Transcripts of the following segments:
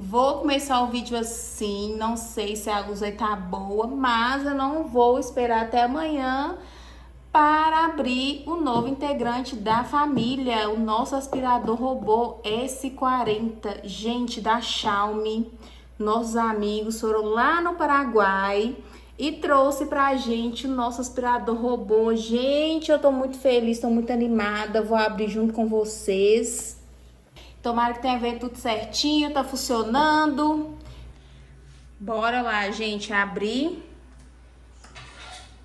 Vou começar o vídeo assim, não sei se a luz vai estar boa, mas eu não vou esperar até amanhã para abrir o novo integrante da família, o nosso aspirador robô S40. Gente, da Xiaomi, nossos amigos foram lá no Paraguai e trouxe pra gente o nosso aspirador robô. Gente, eu tô muito feliz, tô muito animada, vou abrir junto com vocês. Tomara que tenha feito tudo certinho, tá funcionando. Bora lá, gente, abrir.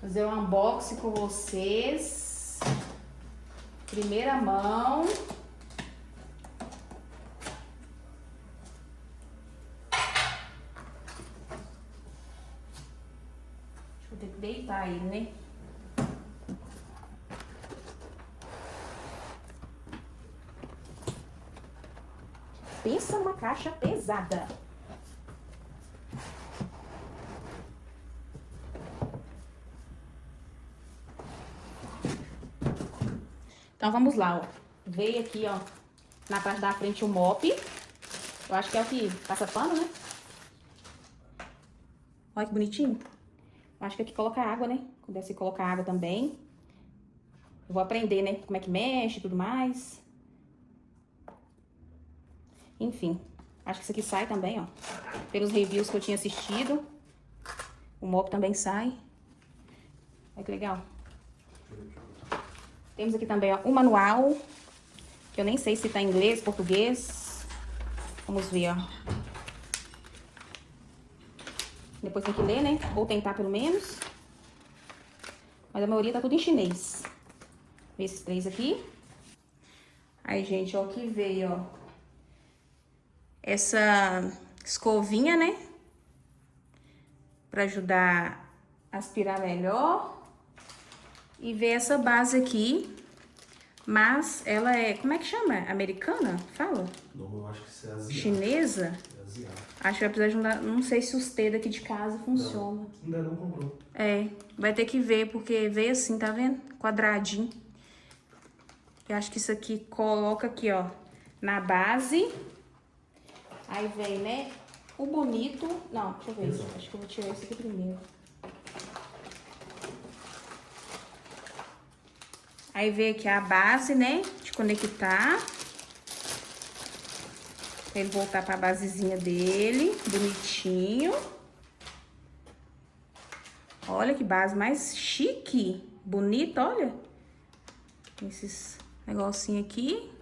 Fazer um unboxing com vocês. Primeira mão. Vou ter que deitar ele, né? Pensa numa caixa pesada. Então vamos lá, ó. Veio aqui, ó, na parte da frente o mop. Eu acho que é o que passa pano, né? Olha que bonitinho. Eu acho que aqui coloca água, né? Deve colocar água também. Eu vou aprender, né? Como é que mexe e tudo mais. Enfim, acho que isso aqui sai também, ó. Pelos reviews que eu tinha assistido. O mop também sai. Olha que legal. Temos aqui também, ó, o manual. Que eu nem sei se tá em inglês, português. Vamos ver, ó. Depois tem que ler, né? Ou tentar pelo menos. Mas a maioria tá tudo em chinês. Vê esses três aqui. Aí, gente, ó, o que veio, ó. Essa escovinha, né? Pra ajudar a aspirar melhor. E ver essa base aqui. Mas ela é, como é que chama? Americana? Fala? Não, eu acho que isso é asiático. Chinesa? É asiático. Acho que vai precisar de um, não sei se os T daqui de casa funcionam. Ainda não comprou. É, vai ter que ver, porque veio assim, tá vendo? Quadradinho. Eu acho que isso aqui coloca aqui, ó, na base. Aí vem, né, o bonito. Não, deixa eu ver. Exato. Acho que eu vou tirar esse aqui primeiro. Aí vem aqui a base, né, de conectar. Pra ele voltar pra basezinha dele, bonitinho. Olha que base mais chique, bonita, olha. Esses negocinho aqui.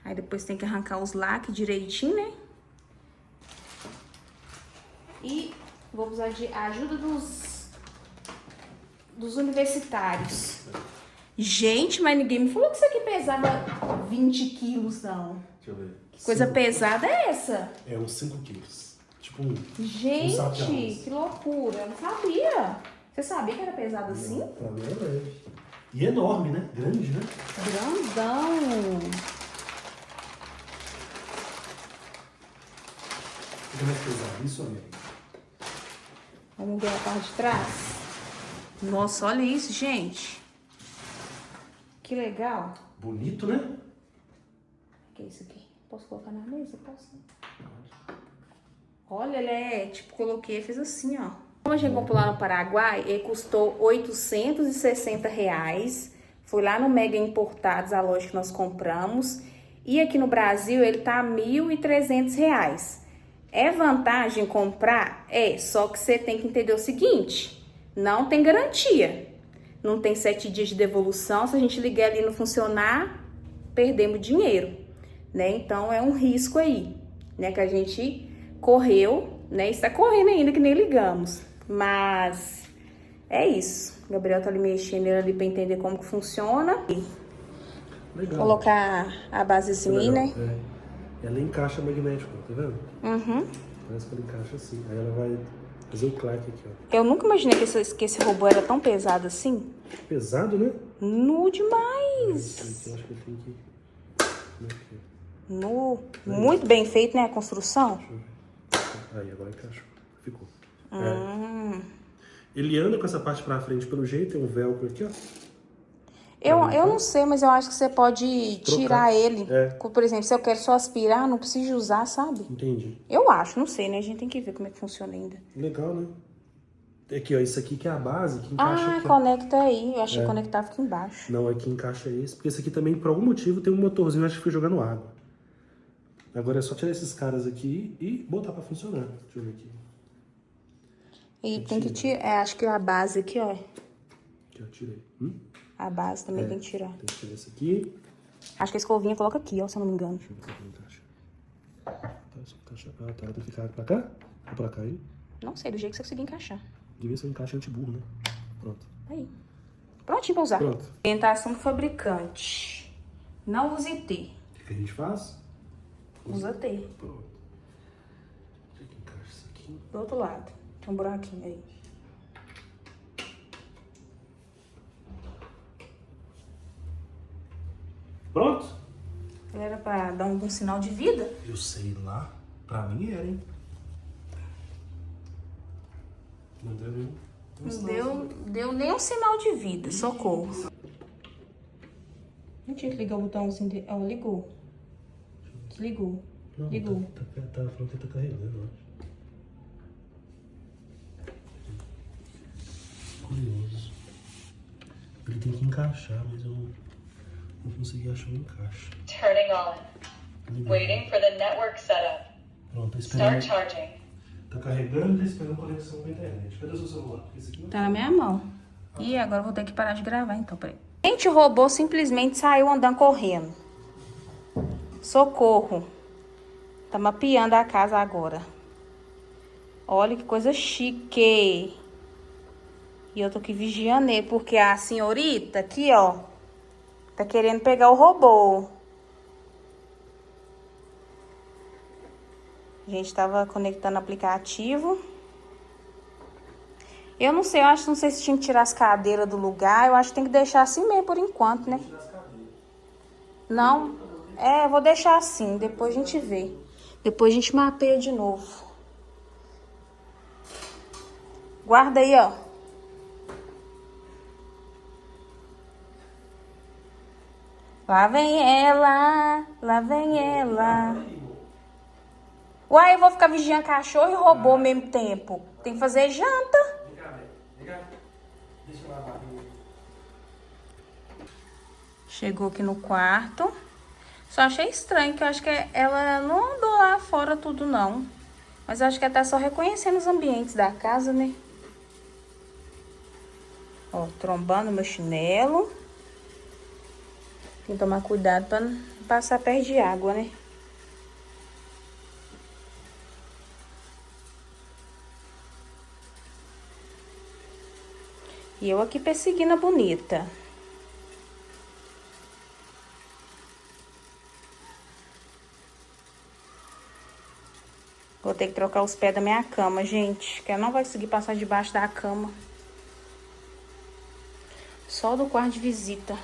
Aí depois tem que arrancar os lacres direitinho, né? E vou precisar de ajuda dos universitários. Gente, mas ninguém me falou que isso aqui pesava 20 quilos, não. Deixa eu ver. Que coisa 5 pesada é essa? É uns 5 quilos. Tipo um. Gente, saco de arroz. que loucura. Eu não sabia. Você sabia que era pesado assim? Não, pra mim é leve. E enorme, né? Grande, né? Grandão. Fica mais pesado. Isso mesmo. Vamos ver a parte de trás. Nossa, olha isso, gente. Que legal. Bonito, né? O que é isso aqui? Posso colocar na mesa? Posso. Olha, ele é, tipo, coloquei, fez assim, ó. Como a gente comprou lá no Paraguai, ele custou R$860. Foi lá no Mega Importados, a loja que nós compramos. E aqui no Brasil, ele tá R$1.300. É vantagem comprar? É, só que você tem que entender o seguinte. Não tem garantia. Não tem 7 dias de devolução. Se a gente ligar ali e não funcionar, perdemos dinheiro, né? Então, é um risco aí, né? Que a gente correu, né? Está correndo ainda, que nem ligamos. Mas é isso. O Gabriel tá ali mexendo ali pra entender como que funciona. Legal. Colocar a basezinha aí, né? É. Ela encaixa magnético, tá vendo? Uhum. Parece que ela encaixa assim. Aí ela vai fazer o claque aqui, ó. Eu nunca imaginei que esse robô era tão pesado assim. Pesado, né? Nu demais. Eu acho que ele tem que. Aqui. Nu. Muito bem feito, né? A construção. Deixa eu ver. Aí, agora encaixou. Ficou. É. Ele anda com essa parte pra frente pelo jeito, tem um velcro aqui, ó. Eu não sei, mas eu acho que você pode tirar ele. É. Por exemplo, se eu quero só aspirar, não preciso usar, sabe? Entendi. Eu acho, não sei, né? A gente tem que ver como é que funciona ainda. Legal, né? Aqui, ó, isso aqui que é a base, que encaixa Ah, aqui. conecta aí. Eu achei que conectava aqui embaixo. Não, aqui encaixa esse, porque esse aqui também, por algum motivo, tem um motorzinho, acho que foi jogando água. Agora é só tirar esses caras aqui e botar pra funcionar. Deixa eu ver aqui. E tem que tirar, acho que a base aqui, ó. Aqui, ó, tirei. A base também tem que tirar. Tem que tirar esse aqui. Acho que a escovinha coloca aqui, ó, se eu não me engano. Deixa eu ver se aqui encaixa. Tá, se encaixa. Ah, tá. Tem que ficar pra cá? Ou pra cá aí? Não sei, do jeito que você conseguir encaixar. Devia ser um encaixe anti-burro, né? Pronto. Aí. Prontinho pra usar. Pronto. Orientação do fabricante. Não use T. O que a gente faz? Usa T. Pronto. Deixa eu que encaixa isso aqui. Do outro lado. Tem um buraquinho aí. Pronto? Era pra dar algum sinal de vida? Eu sei lá. Pra mim era, hein? Não deu nenhum. Não deu nenhum sinal de vida. Socorro. Não tinha que ligar o botãozinho de... Ó, ligou. Desligou. Não, Ligou. tá falando que tá carregando, eu acho. Curioso. Ele tem que encaixar, mas eu não consegui achar um encaixe. Turning on. Ligou. Waiting for the network setup. Pronto, tá Start esperando. charging. Tá carregando e tá esperando conexão com a internet. Cadê o seu celular? Esse aqui não. Tá na minha mão. Ih, agora eu vou ter que parar de gravar, então, peraí. Gente, o robô simplesmente saiu andando correndo. Socorro. Tá mapeando a casa agora. Olha que coisa chique. E eu tô aqui vigiando ele, porque a senhorita aqui, ó, tá querendo pegar o robô. A gente tava conectando o aplicativo. Eu não sei, não sei se tinha que tirar as cadeiras do lugar. Eu acho que tem que deixar assim mesmo por enquanto, né? Não, eu vou deixar assim, depois a gente vê. Depois a gente mapeia de novo. Guarda aí, ó. Lá vem ela, lá vem ela. Uai, eu vou ficar vigiando cachorro e robô ao mesmo tempo. Tem que fazer janta. Vem cá. Deixa eu lavar. Chegou aqui no quarto. Só achei estranho, que eu acho que ela não andou lá fora tudo, não. Mas eu acho que ela tá só reconhecendo os ambientes da casa, né? Ó, trombando meu chinelo. Tem que tomar cuidado pra não passar perto de água, né? E eu aqui perseguindo a bonita. Vou ter que trocar os pés da minha cama, gente. Que ela não vai conseguir passar debaixo da cama. Só do quarto de visita.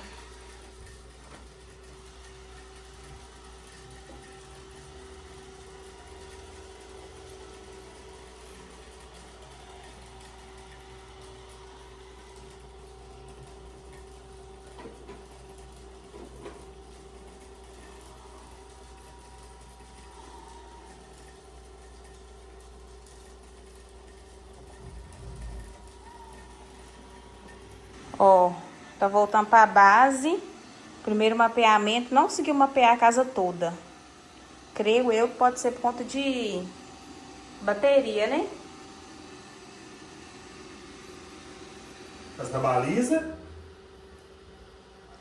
Ó, tá voltando pra base. Primeiro mapeamento, não conseguiu mapear a casa toda. Creio eu que pode ser por conta de bateria, né? Faz na baliza.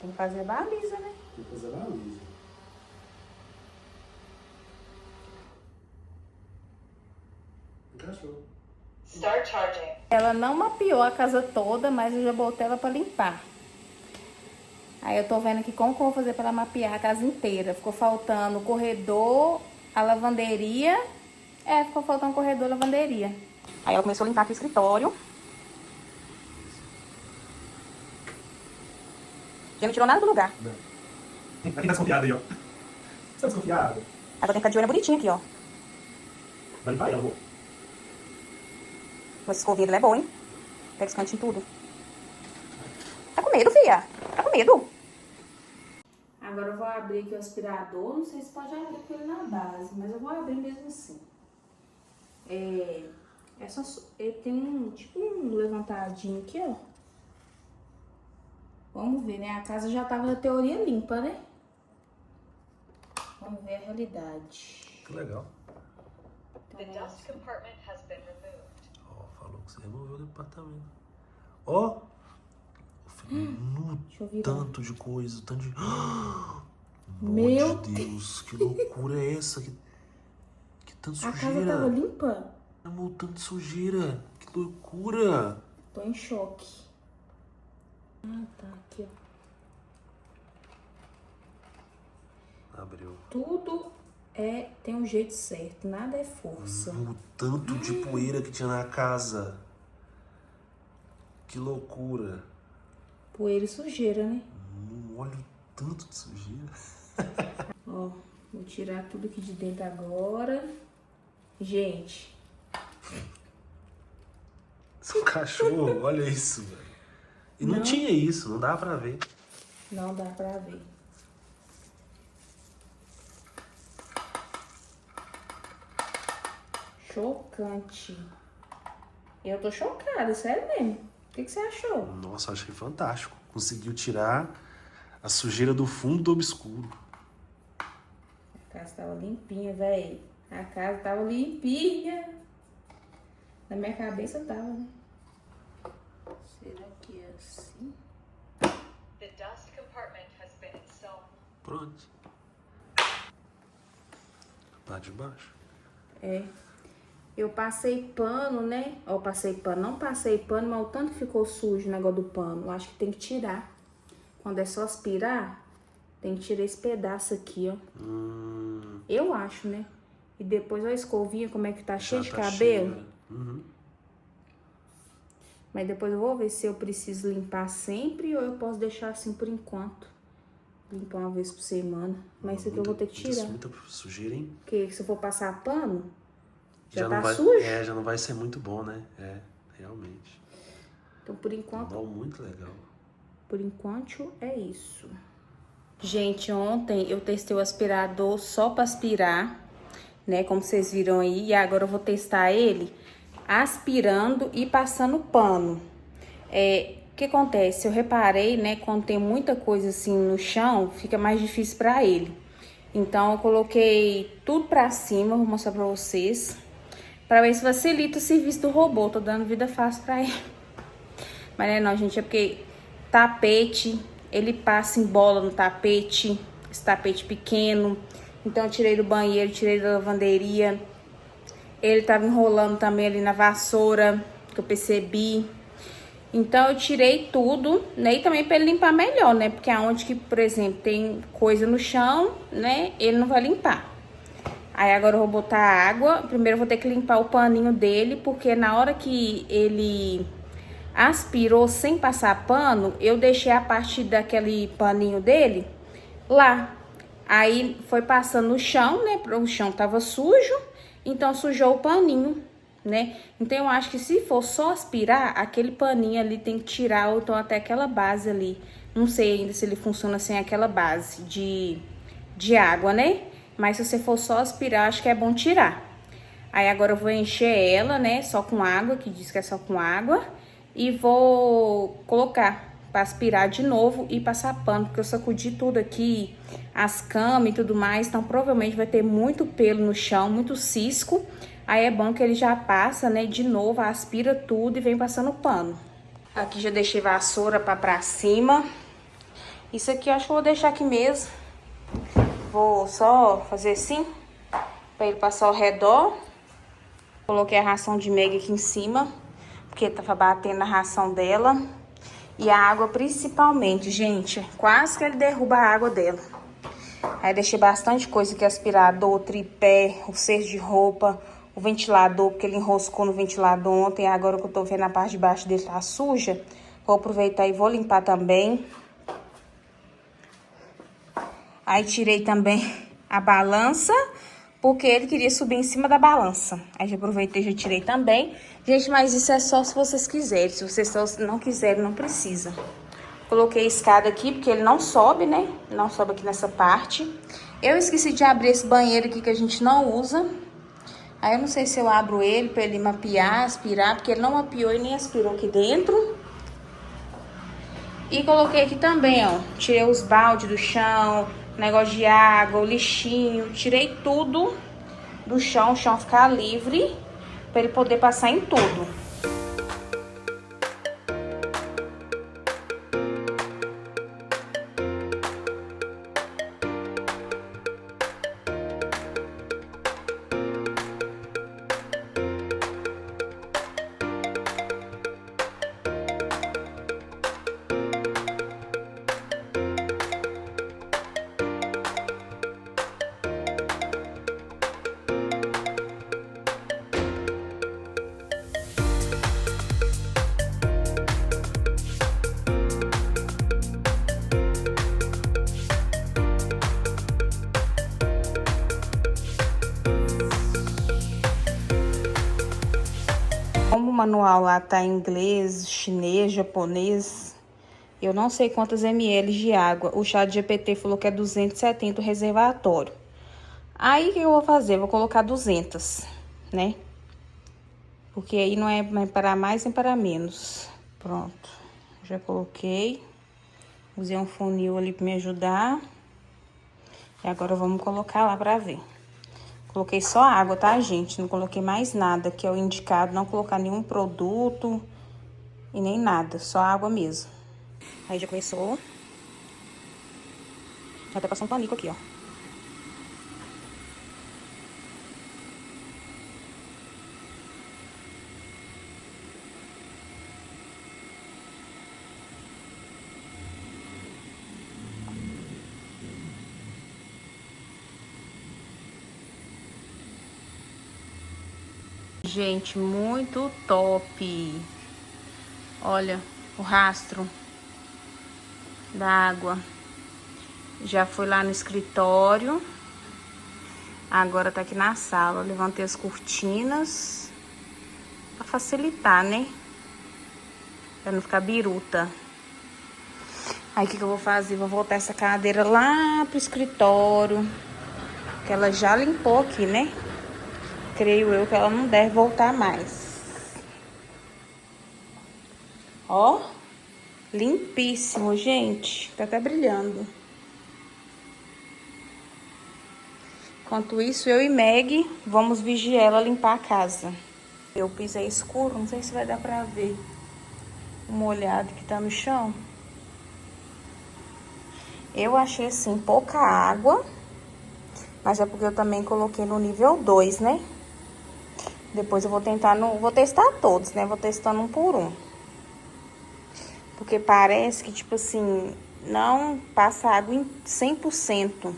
Tem que fazer a baliza, né? Tem que fazer a baliza. Encaixou. Start charging. Ela não mapeou a casa toda, mas eu já botei ela pra limpar. Aí eu tô vendo aqui como que eu vou fazer pra ela mapear a casa inteira. Ficou faltando o corredor, a lavanderia. Ficou faltando o corredor e a lavanderia. Aí ela começou a limpar aqui o escritório. Já não tirou nada do lugar. Não. Aqui tá desconfiado aí, ó. Você tá desconfiado? Aí eu tenho que ficar de olho bonitinho aqui, ó. Vai limpar ela, amor. Essa escovinha dela é boa, hein? Pega os cantinhos tudo. Tá com medo, filha? Tá com medo? Agora eu vou abrir aqui o aspirador. Não sei se pode abrir com ele na base, mas eu vou abrir mesmo assim. Ele tem tipo um levantadinho aqui, ó. Vamos ver, né? A casa já tava na teoria limpa, né? Vamos ver a realidade. Que legal. The dust compartment has been removed. Ó, falou que você removeu o departamento. Ó! Deixa eu virar. Tanto de coisa, tanto de... Meu Deus, que loucura é essa? Que tanto A sujeira. casa tava limpa? Amor, tanto sujeira. Que loucura. Tô em choque. Ah, tá. Aqui, ó. Abriu. Tudo tem um jeito certo. Nada é força. O tanto de poeira que tinha na casa. Que loucura. Poeira e sujeira, né? Olha o tanto de sujeira. Ó, vou tirar tudo aqui de dentro agora. Gente. Seu cachorro, olha isso, velho. E não tinha isso, não dá pra ver. Não dá pra ver. Chocante. Eu tô chocada, sério mesmo. O que você achou? Nossa, achei fantástico. Conseguiu tirar a sujeira do fundo do obscuro. A casa tava limpinha, velho. A casa tava limpinha. Na minha cabeça tava, né? Será que é assim? The dust compartment has been installed. Pronto. Lá de baixo. Eu passei pano, né? Ó, passei pano. Não passei pano, mas o tanto que ficou sujo o negócio do pano. Eu acho que tem que tirar. Quando é só aspirar, tem que tirar esse pedaço aqui, ó. Eu acho, né? E depois ó, a escovinha, como é que tá cheia de cabelo. Cheia. Uhum. Mas depois eu vou ver se eu preciso limpar sempre ou eu posso deixar assim por enquanto. Limpar uma vez por semana. Mas isso aqui eu vou ter que tirar. Muita sujeira, hein? Porque se eu for passar pano, já tá não vai, sujo. já não vai ser muito bom, né? Realmente. Então por enquanto... Não, muito legal. Por enquanto é isso. Gente, ontem eu testei o aspirador só para aspirar, né? Como vocês viram aí. E agora eu vou testar ele aspirando e passando pano. O que acontece? Eu reparei, né? Quando tem muita coisa assim no chão, fica mais difícil para ele. Então eu coloquei tudo para cima, vou mostrar para vocês. Para ver se facilita o serviço do robô. Tô dando vida fácil para ele. Mas não, gente, é porque tapete, ele passa em bola no tapete, esse tapete pequeno. Então eu tirei do banheiro, tirei da lavanderia. Ele tava enrolando também ali na vassoura, que eu percebi. Então eu tirei tudo, né? E também para ele limpar melhor, né? Porque aonde que, por exemplo, tem coisa no chão, né? Ele não vai limpar. Aí agora eu vou botar água. Primeiro eu vou ter que limpar o paninho dele, porque na hora que ele aspirou sem passar pano, eu deixei a parte daquele paninho dele lá. Aí foi passando no chão, né? O chão tava sujo, então sujou o paninho, né? Então eu acho que se for só aspirar, aquele paninho ali tem que tirar, ou então até aquela base ali. Não sei ainda se ele funciona sem aquela base de água, né? Mas se você for só aspirar, acho que é bom tirar. Aí agora eu vou encher ela, né? Só com água, que diz que é só com água. E vou colocar para aspirar de novo e passar pano, porque eu sacudi tudo aqui, as camas e tudo mais, então provavelmente vai ter muito pelo no chão, muito cisco. Aí é bom que ele já passa, né, de novo, aspira tudo e vem passando pano. Aqui já deixei vassoura pra cima. Isso aqui eu acho que eu vou deixar aqui mesmo. Vou só fazer assim, pra ele passar ao redor. Coloquei a ração de Meg aqui em cima, porque tava batendo na ração dela. E a água principalmente, gente. Quase que ele derruba a água dela. Aí deixei bastante coisa aqui, aspirador, tripé, o cesto de roupa, o ventilador, porque ele enroscou no ventilador ontem. Agora que eu tô vendo a parte de baixo dele tá suja, vou aproveitar e vou limpar também. Aí tirei também a balança, porque ele queria subir em cima da balança. Aí já aproveitei e já tirei também. Gente, mas isso é só se vocês quiserem. Se vocês só não quiserem, não precisa. Coloquei a escada aqui, porque ele não sobe, né? Não sobe aqui nessa parte. Eu esqueci de abrir esse banheiro aqui que a gente não usa. Aí eu não sei se eu abro ele pra ele mapear, aspirar, porque ele não mapeou e nem aspirou aqui dentro. E coloquei aqui também, ó. Tirei os baldes do chão, negócio de água, o lixinho. Tirei tudo do chão, o chão ficar livre, pra ele poder passar em tudo. Como o manual lá tá em inglês, chinês, japonês, eu não sei quantas ml de água. O ChatGPT falou que é 270 o reservatório. Aí, o que eu vou fazer? Vou colocar 200, né? Porque aí não é para mais nem para menos. Pronto. Já coloquei. Usei um funil ali para me ajudar. E agora vamos colocar lá para ver. Coloquei só água, tá, gente? Não coloquei mais nada, que é o indicado. Não colocar nenhum produto e nem nada. Só água mesmo. Aí já começou. Já até passou um panico aqui, ó. Gente, muito top. Olha o rastro da água. Já fui lá no escritório. Agora tá aqui na sala. Eu levantei as cortinas pra facilitar, né? Pra não ficar biruta. Aí o que eu vou fazer? Vou voltar essa cadeira lá pro escritório. Que ela já limpou aqui, né? Creio eu que ela não deve voltar mais. Ó, limpíssimo, gente. Tá até brilhando. Enquanto isso, eu e Meg vamos vigiar ela limpar a casa. Eu pisei escuro, não sei se vai dar pra ver o molhado que tá no chão. Eu achei, assim, pouca água. Mas é porque eu também coloquei no nível 2, né? Depois eu vou tentar, vou testar todos, né? Vou testando um por um. Porque parece que, tipo assim, não passa água em 100%.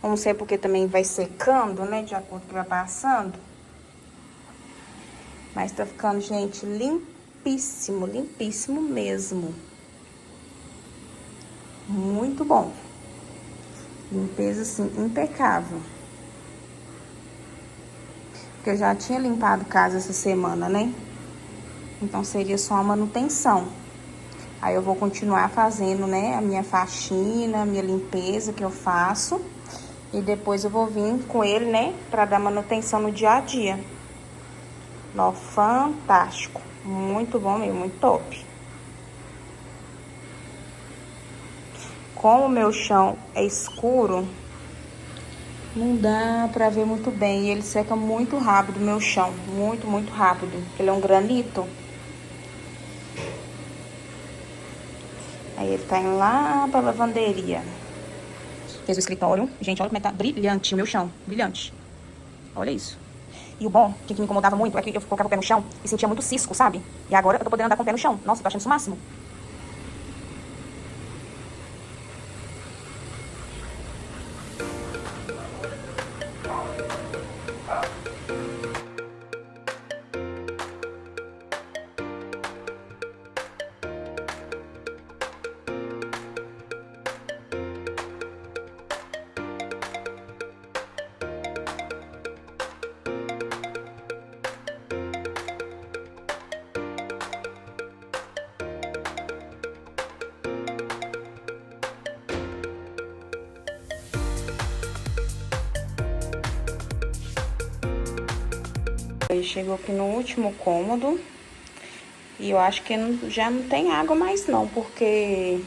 Vamos ser porque também vai secando, né? De acordo com o que vai passando. Mas tá ficando, gente, limpíssimo, limpíssimo mesmo. Muito bom. Limpeza, assim, impecável. Porque eu já tinha limpado casa essa semana, né? Então, seria só a manutenção. Aí, eu vou continuar fazendo, né? A minha faxina, a minha limpeza que eu faço. E depois eu vou vir com ele, né? Pra dar manutenção no dia a dia. Ó, fantástico. Muito bom mesmo, muito top. Como o meu chão é escuro, não dá pra ver muito bem. E ele seca muito rápido, meu chão. Muito, muito rápido. Ele é um granito. Aí ele tá indo lá pra lavanderia. Fez o escritório. Gente, olha como é que tá brilhante o meu chão. Brilhante. Olha isso. E o bom, que me incomodava muito, é que eu colocava o pé no chão e sentia muito cisco, sabe? E agora eu tô podendo andar com o pé no chão. Nossa, eu tô achando isso o máximo. Aí chegou aqui no último cômodo. E eu acho que já não tem água mais não, porque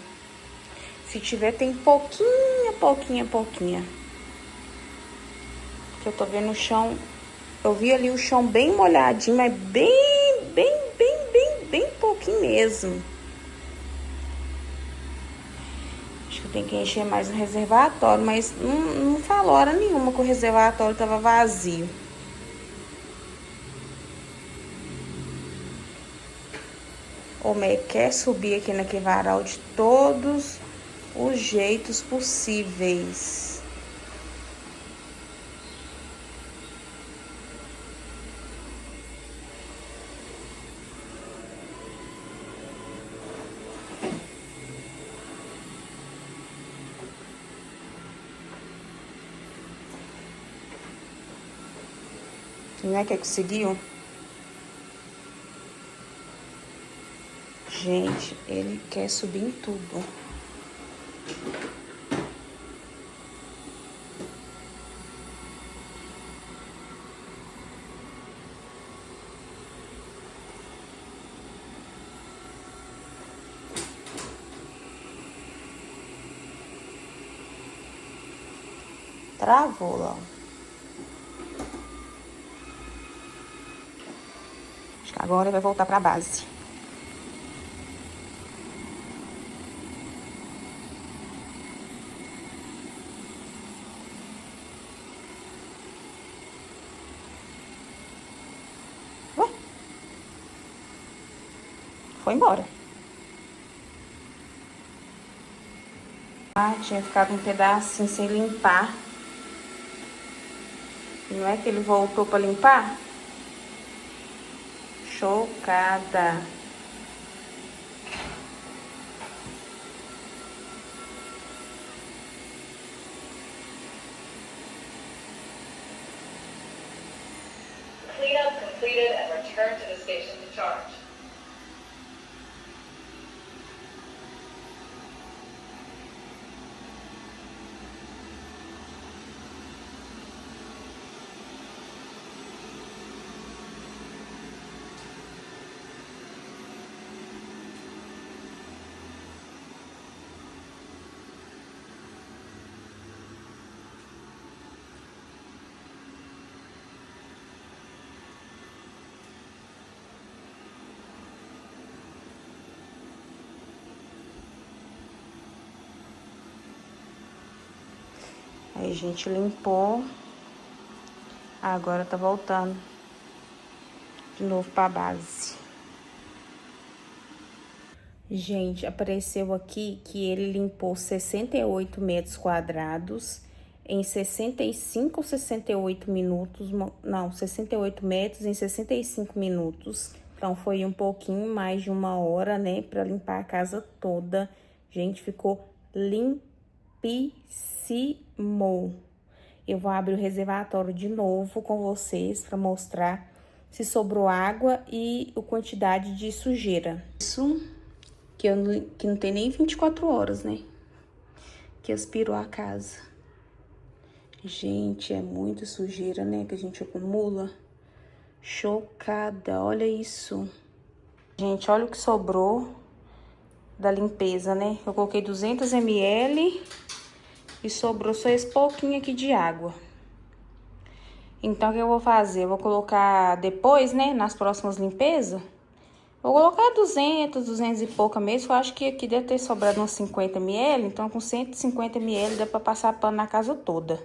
se tiver tem pouquinha. Que eu tô vendo o chão, eu vi ali o chão bem molhadinho, mas bem pouquinho mesmo. Acho que tem que encher mais no reservatório, mas não falou hora nenhuma que o reservatório tava vazio. O Mé quer subir aqui naquele varal de todos os jeitos possíveis. Não é que conseguiu? Gente, ele quer subir em tudo. Travou lá. Acho que agora vai voltar pra base. Ué? Foi embora. Ah, tinha ficado um pedacinho sem limpar. Não é que ele voltou pra limpar? Chocada. Cleanup completed and return to the station to charge. Aí a gente limpou. Agora tá voltando de novo pra base. Gente, apareceu aqui que ele limpou 68 metros quadrados em 65 ou 68 minutos. Não, 68 metros em 65 minutos. Então, foi um pouquinho mais de 1 hora, né, pra limpar a casa toda. Gente, ficou limpíssimo. Eu vou abrir o reservatório de novo com vocês para mostrar se sobrou água e a quantidade de sujeira. Isso que não tem nem 24 horas, né? Que aspirou a casa. Gente, é muita sujeira, né? Que a gente acumula. Chocada, olha isso. Gente, olha o que sobrou da limpeza, né? Eu coloquei 200 ml e sobrou só esse pouquinho aqui de água. Então, o que eu vou fazer? Eu vou colocar depois, né, nas próximas limpezas. Vou colocar 200 e pouca mesmo. Eu acho que aqui deve ter sobrado uns 50 ml. Então, com 150 ml dá pra passar pano na casa toda.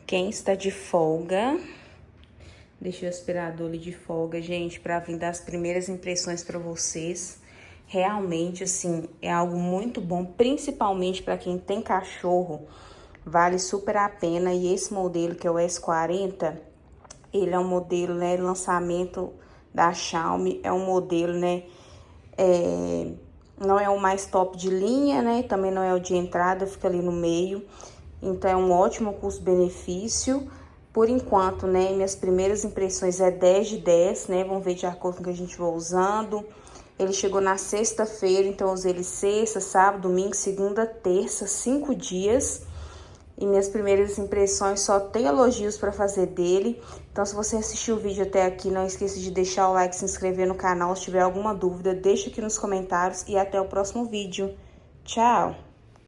Quem está de folga, deixei o aspirador ali de folga, gente, pra vir dar as primeiras impressões pra vocês. Realmente, assim, é algo muito bom, principalmente para quem tem cachorro, vale super a pena. E esse modelo, que é o S40, ele é um modelo, né, lançamento da Xiaomi, é um modelo, né, não é o mais top de linha, né, também não é o de entrada, fica ali no meio. Então, é um ótimo custo-benefício. Por enquanto, né, minhas primeiras impressões é 10 de 10, né, vamos ver de acordo com o que a gente vai usando. Ele chegou na sexta-feira, então eu usei ele sexta, sábado, domingo, segunda, terça, 5 dias. e minhas primeiras impressões só tem elogios para fazer dele. Então, se você assistiu o vídeo até aqui, não esqueça de deixar o like, se inscrever no canal. Se tiver alguma dúvida, deixa aqui nos comentários e até o próximo vídeo. Tchau!